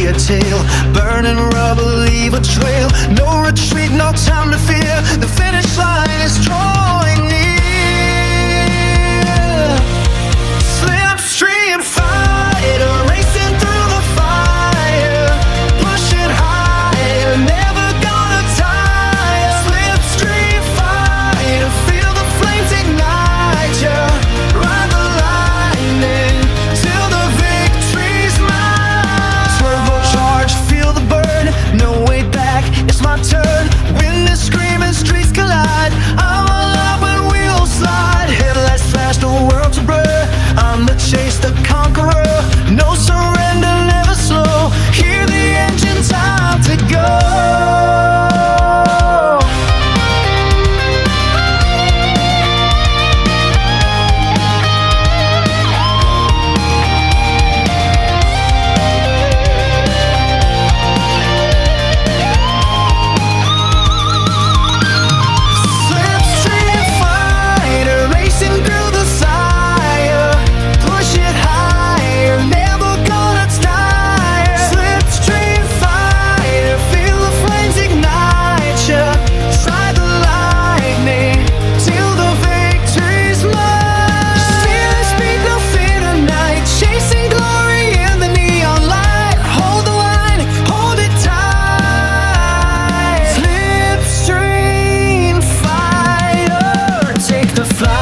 see a tail. Burning rubber, leave a trail. No retreat, no time to fear. The finish line is drawing near. Slipstream fighter, racing through the fire. Pushing higher, never gonna tire. Slipstream fighter, feel the flames ignite ya. Ride the lightning till the victory's mine. Turbocharged, feel the burn, no way back, it's my turn. Wind is screaming, streets collide. I'm alive when wheels slide. Headlights flash, the world to blur. I'm the chase, the conqueror. No surrender, never slow. Hear the engine, time to go. Slipstream fighter, racing through the fire. Push it higher, never gonna tire. Slipstream fighter, feel the flames ignite ya. Ride the lightning till the victory's mine. Feeling speed, no fear tonight. Chasing glory in the neon light. Hold the line, hold it tight. Slipstream fighter, take the flight.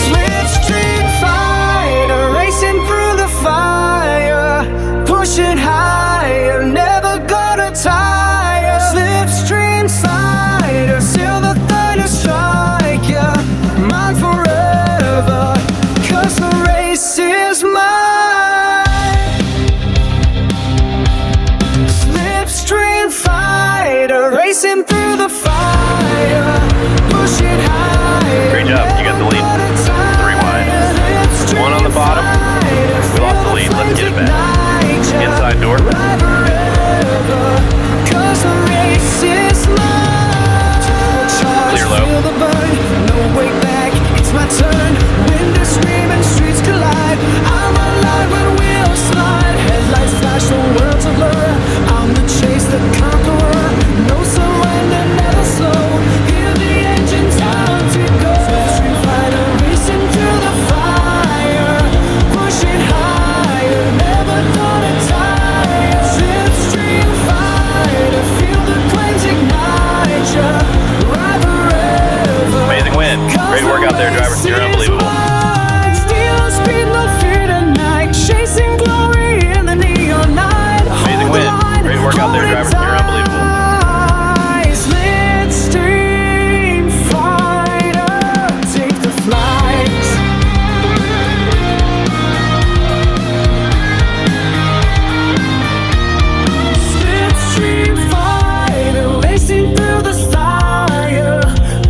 Slipstream fighter, racing through the fire. Pushing higher, never gonna tire. Slipstream fighter, till the thunder strike ya. Mine forever, 'cause the race is mine. Slipstream fighter, racing through the fire. Push it higher. Great job. You got the lead. 3 wide. 1 on the bottom. We lost the lead. Let's get it back. Inside door. Clear low. No way back, it's my turn. Wind is screaming, streets collide. I'm alive when wheels slide. Headlights flash, the world's a blur. I'm the chase, the conqueror. No surrender, never slow. Hear the engine, time to go. Slipstream fighter, racing through the fire. Pushing higher, never gonna tire. Slipstream fighter, feel the flames ignite ya. Ride forever. Amazing win. Great work out there, driver. You're unbelievable. Stealing speed, no fear tonight. Chasing glory in the neon night. Amazing Hold the win. line, Great work out there, hold it driver. You're unbelievable. tight. Slipstream fighter, take the flight. Slipstream fighter, racing through the fire.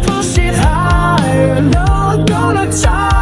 Push it higher, no gonna tire.